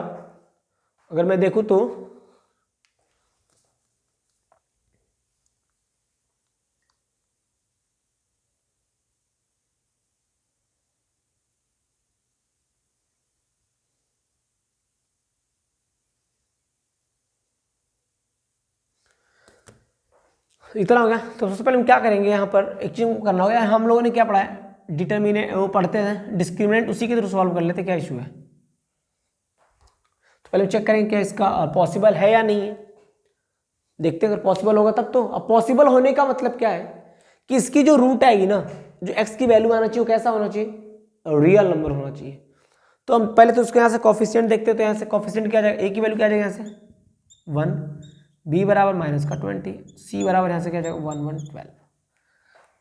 अगर मैं देखूं तो इतना हो गया। तो सबसे पहले हम क्या करेंगे, यहाँ पर एक चीज करना होगा। हम लोगों ने क्या पढ़ा है, डिटर्मिनेंट वो पढ़ते हैं, डिस्क्रिमिनेंट उसी के थ्रू सॉल्व कर लेते, क्या इशू है। तो पहले चेक करेंगे क्या इसका पॉसिबल है या नहीं है, देखते हैं अगर पॉसिबल होगा तब तो। अब पॉसिबल होने का मतलब क्या है कि इसकी जो रूट आएगी ना, जो x की वैल्यू आना चाहिए वो कैसा होना चाहिए, रियल नंबर होना चाहिए। तो हम पहले तो उसके यहाँ से कॉफिशिएंट देखते हैं। तो यहाँ से कॉफिशिएंट क्या आ जाएगा, a की वैल्यू क्या आ जाएगा यहाँ से 1, b बराबर माइनस का 20, c बराबर यहाँ से क्या आ जाएगा 1 112।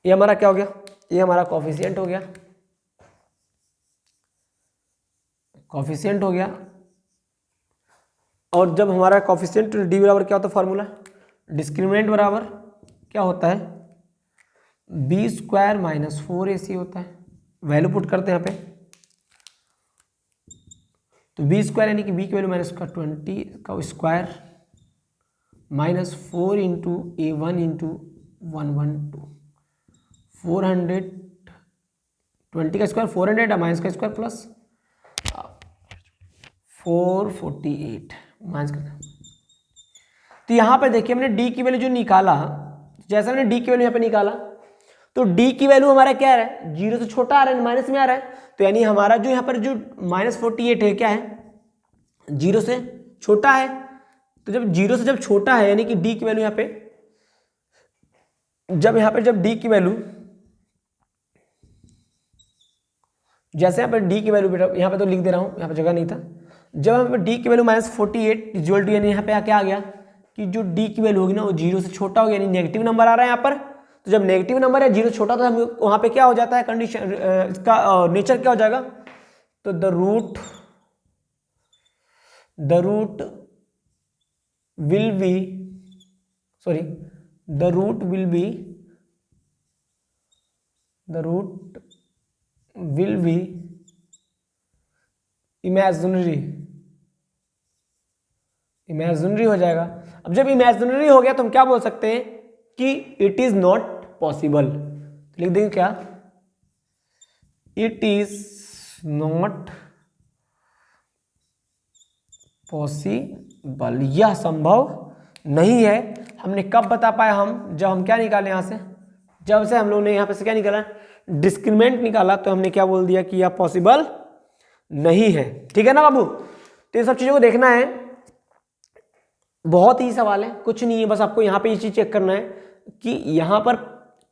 ये हमारा क्या हो गया, ये हमारा कॉफिशिएंट हो गया, कॉफिशिएंट हो गया। और जब हमारा कॉफिशिएंट d बराबर क्या होता है फार्मूला, डिस्क्रिमिनेंट बराबर क्या होता है b स्क्वायर माइनस 4ac होता है। वैल्यू पुट करते हैं यहाँ पे, तो b स्क्वायर यानी कि b की वैल्यू माइनस का 20 का स्क्वायर -4 इंटू A1 इंटू 112, 420 का स्क्वायर 400 माइनस का स्क्वायर प्लस 448 माइनस का। तो यहाँ पे देखिए हमने डी की वैल्यू जो निकाला, जैसे हमने डी की वैल्यू यहाँ पे निकाला तो डी की वैल्यू हमारा क्या आ रहा है, 0 से छोटा आ रहा है, माइनस में आ रहा है। तो यानी हमारा जो यहाँ पर जो -48 है क्या है, 0 से छोटा है। तो जब 0 से जब छोटा है यानी कि डी की वैल्यू यहाँ पे जब डी की वैल्यू, जैसे यहाँ पर डी की वैल्यू बेटा यहाँ पे तो लिख दे रहा हूँ, यहाँ पे जगह नहीं था। जब यहाँ पे डी की वैल्यू -48 इक्वल टू यानी यहाँ पे क्या आ गया कि जो डी की वैल्यू होगी ना वो 0 से छोटा होगा, यानी नेगेटिव नंबर आ रहा है यहाँ पर। तो जब नेगेटिव नंबर है 0 से छोटा तो हम वहाँ पे क्या हो जाता है कंडीशन, इसका नेचर क्या हो जाएगा, तो the root will be imaginary हो जाएगा। अब जब इमेजिनरी हो गया तो हम क्या बोल सकते हैं कि इट इज नॉट पॉसिबल। लिख देंगे क्या, इट इज नॉट पॉसिबल, यह संभव नहीं है। हमने कब बता पाया, हम जब हम क्या निकाले यहाँ से, जब से हम लोगों ने यहाँ पे से क्या निकाला, डिस्क्रिमिनेंट निकाला, तो हमने क्या बोल दिया कि यह पॉसिबल नहीं है। ठीक है ना बाबू। तो ये सब चीजों को देखना है, बहुत ही सवाल है, कुछ नहीं है, बस आपको यहाँ पे ये चीज चेक करना है कि यहाँ पर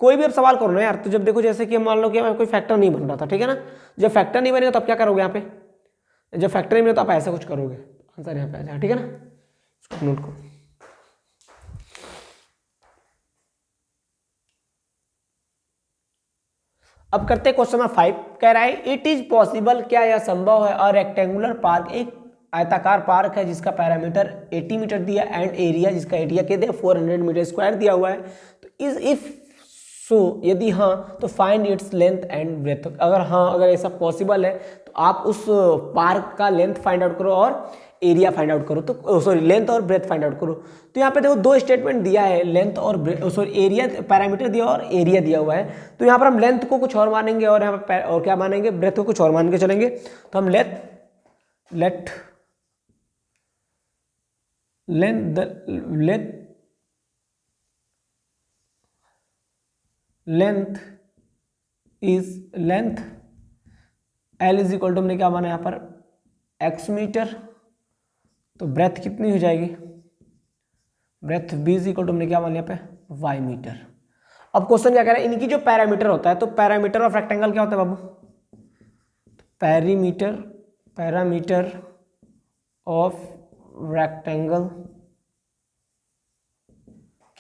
कोई भी अब सवाल करो ना यार। तो जब देखो जैसे कि मान लो कि कोई फैक्टर नहीं बन रहा था, ठीक है ना, जब फैक्टर नहीं बनेगा तो आप क्या करोगे यहाँ पे, जब फैक्टर नहीं बने तो आप ऐसा कुछ करोगे, आंसर यहाँ पे आ जाएगा। ठीक है ना, इसको नोट करो। अब करते हैं क्वेश्चन नंबर 5। कह रहा है इट इज पॉसिबल, क्या यह संभव है, अ रेक्टेंगुलर पार्क, एक आयताकार पार्क है जिसका पैरामीटर 80 मीटर दिया एंड एरिया जिसका एरिया क्या दिया 400 मीटर स्क्वायर दिया हुआ है। तो इज इफ सो, यदि हाँ तो find its length and breadth. अगर ऐसा पॉसिबल है तो आप उस पार्क का लेंथ फाइंड आउट करो और एरिया फाइंड आउट करो, तो सॉरी लेंथ और ब्रेथ फाइंड आउट करो। तो यहाँ पे देखो दो स्टेटमेंट दिया है, लेंथ और एरिया, पैरामीटर दिया और एरिया दिया हुआ है। तो यहाँ पर हम लेंथ को कुछ और मानेंगे और यहाँ पर और क्या मानेंगे, ब्रेथ को कुछ और मान के चलेंगे। तो हम length L is equal to हमने क्या माना यहाँ पर x मीटर, तो ब्रेथ कितनी हो जाएगी, breadth B is equal to हमने क्या माना यहाँ पे y मीटर। अब क्वेश्चन क्या कह रहा है, इनकी जो पैरामीटर होता है, तो पैरामीटर ऑफ रेक्टेंगल क्या होता है बाबू, पैरामीटर ऑफ रेक्टेंगल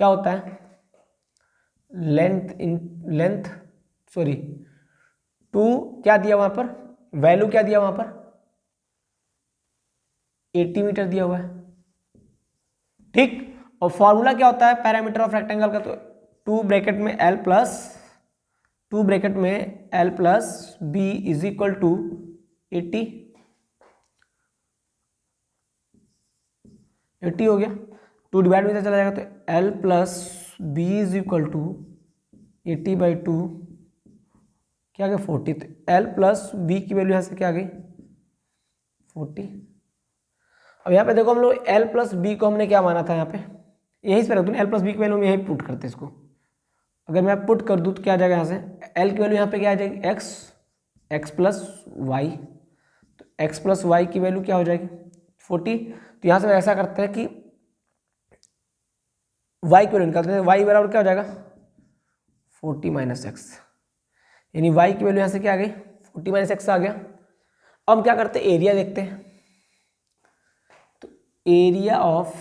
क्या होता है, लेंथ टू क्या दिया वहां पर, वैल्यू क्या दिया वहां पर 80 मीटर दिया हुआ है। ठीक, और फॉर्मूला क्या होता है पैरामीटर ऑफ रेक्टेंगल का, तो 2 ब्रैकेट में L plus B is equal to 80 हो गया, 2 डिवाइड में चला जाएगा, तो L plus B is equal to 80/2 क्या आ गया 40। तो L प्लस B की वैल्यू यहाँ से क्या आ गई 40। अब यहाँ पे देखो हम लोग L प्लस B को हमने क्या माना था, यहाँ पे यहीं पे रख दूँ, L प्लस B की वैल्यू में यहीं पुट करते इसको। अगर मैं पुट कर दूँ तो क्या आ जाएगा यहाँ से, L की वैल्यू यहाँ पे क्या आ जाएगी x प्लस वाई, तो x प्लस वाई की वैल्यू क्या हो जाएगी 40। तो यहाँ से ऐसा करते हैं कि y की वैल्यू निकालते हैं, y बराबर क्या हो जाएगा 40 माइनस एक्स, यानी y की वैल्यू यहाँ से क्या आ गई 40 माइनस एक्स आ गया। अब हम क्या करते हैं एरिया देखते हैं, तो एरिया ऑफ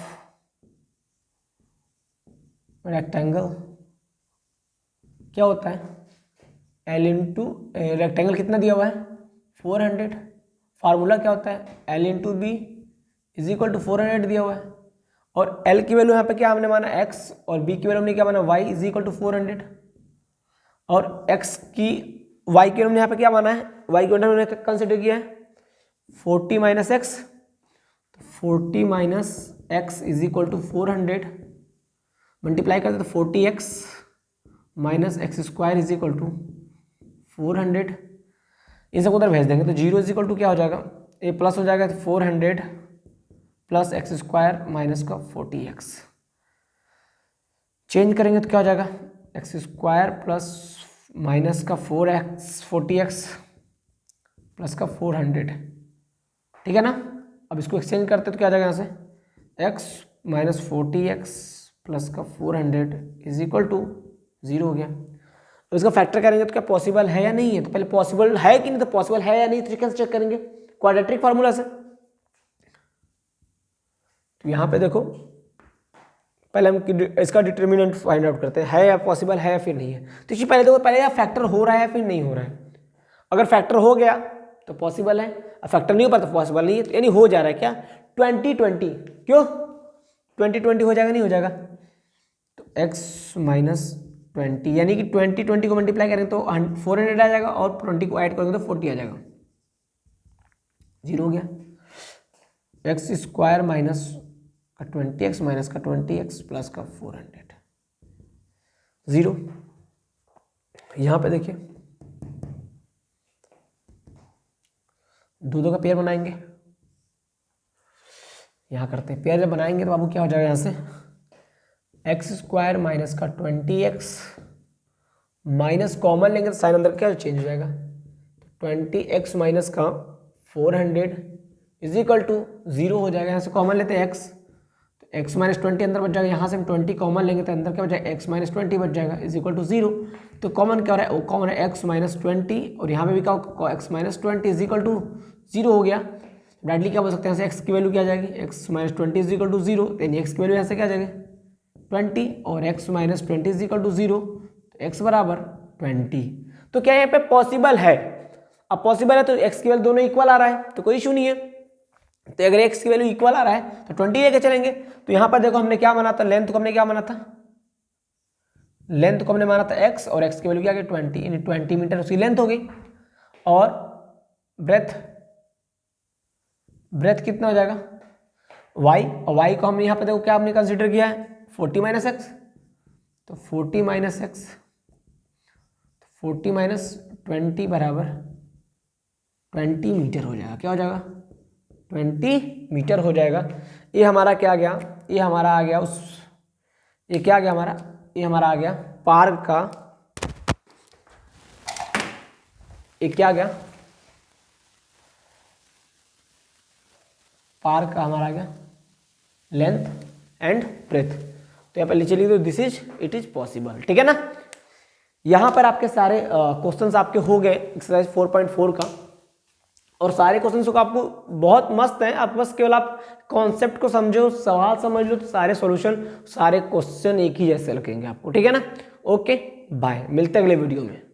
रेक्टेंगल क्या होता है L इंटू रेक्टेंगल कितना दिया हुआ है 400, फार्मूला क्या होता है L into B is equal to 400 दिया हुआ है, और L की वैल्यू यहाँ पे क्या हमने माना x और B की वैल्यू हमने क्या माना y इज इक्वल टू 400, और y की वैल्यू हमने यहाँ पे क्या माना है, y की वैल्यू हमने कंसिडर किया है 40 माइनस एक्स, तो 40 minus x is equal to 400, multiply करते तो 40x minus x square is equal to 400, इन सबको उधर भेज देंगे तो 0 इज इक्वल टू क्या हो जाएगा, ये प्लस हो जाएगा तो 400 प्लस एक्स स्क्वायर माइनस का 40x, चेंज करेंगे तो क्या हो जाएगा, एक्स स्क्वायर प्लस माइनस का 40x प्लस का 400, ठीक है ना। अब इसको एक्सचेंज करते तो क्या आ जाएगा यहाँ से, x माइनस 40x प्लस का 400 इज इक्वल टू 0 हो गया। तो इसका फैक्टर करेंगे तो क्या पॉसिबल है या नहीं है, तो पहले पॉसिबल है कि नहीं, तो पॉसिबल है या नहीं तो कैसे चेक करेंगे, क्वाड्रेटिक फार्मूला से। तो यहाँ पे देखो पहले हम इसका डिटर्मिनेंट फाइंड आउट करते हैं, है या पॉसिबल है या फिर नहीं है। तो इससे पहले देखो पहले या फैक्टर हो रहा है या फिर नहीं हो रहा है, अगर फैक्टर हो गया तो पॉसिबल है, और फैक्टर नहीं हो पाता तो पॉसिबल नहीं है, तो यानी हो जा रहा है क्या 20-20, क्यों 20-20 हो जाएगा नहीं हो जाएगा, तो x माइनस 20 यानी कि 20-20 को मल्टीप्लाई करेंगे तो 400 आ जाएगा और 20 को ऐड करेंगे तो 40 आ जाएगा, 0 हो गया। एक्स स्क्वायर माइनस का 20x माइनस का 20x प्लस का 400, 0। यहाँ पे देखिए दो का पेयर बनाएंगे, यहाँ करते हैं पेयर, जब बनाएंगे तो बाबू क्या हो जाएगा यहाँ से, एक्स स्क्वायर माइनस का 20x माइनस कॉमन लेंगे तो साइन अंदर क्या चेंज हो जाएगा, 20x माइनस का 400 इज इक्वल टू 0 हो जाएगा। यहाँ से कॉमन लेते हैं x, तो x माइनस 20 अंदर बच जाएगा, यहाँ से हम 20 कॉमन लेंगे तो अंदर क्या बच जाएगा, x माइनस 20 बच जाएगा इज इक्वल टू 0। तो कॉमन क्या हो रहा है, कॉमन है x माइनस 20 और यहाँ पे भी क्या होगा, x minus 20 is equal to 0 हो गया। डायरेक्टली क्या बोल सकते हैं, यहाँ से x की वैल्यू क्या आ जाएगी, x minus 20 is equal to 0, यानी x की वैल्यू यहाँ से क्या आ जाएगी 20 और x minus 20 is equal to 0, तो x बराबर 20। तो क्या यहाँ पे पॉसिबल है, अब पॉसिबल है तो x की वैल्यू दोनों इक्वल आ रहा है तो कोई इशू नहीं है। तो अगर x की वैल्यू इक्वल आ रहा है तो 20 लेके चलेंगे। तो यहाँ पर देखो हमने क्या माना था, लेंथ को हमने क्या माना था, लेंथ को हमने माना था x और x की वैल्यू क्या आ गई 20, यानी 20 मीटर उसकी लेंथ हो गई। और ब्रेथ कितना हो जाएगा y, और y को हमने यहाँ पे देखो क्या हमने कंसिडर किया है 40 माइनस एक्स, तो 40 माइनस एक्स 40 माइनस 20 बराबर 20 मीटर हो जाएगा, क्या हो जाएगा 20 मीटर हो जाएगा। ये हमारा क्या आ गया, ये हमारा आ गया उस, ये क्या आ गया हमारा, ये हमारा आ गया पार्क का, ये क्या आ गया पार्क का हमारा आ गया लेंथ एंड ब्रेथ। तो यहाँ पर नीचे लिख दो this is it is possible, ठीक है ना। यहाँ पर आपके सारे क्वेश्चंस आपके हो गए एक्सरसाइज 4.4 का, और सारे क्वेश्चंस को आपको बहुत मस्त हैं, आप बस केवल आप कॉन्सेप्ट को समझो, सवाल समझ लो तो सारे सॉल्यूशन सारे क्वेश्चन एक ही जैसे लगेंगे आपको, ठीक है ना। ओके बाय, मिलते हैं अगले वीडियो में।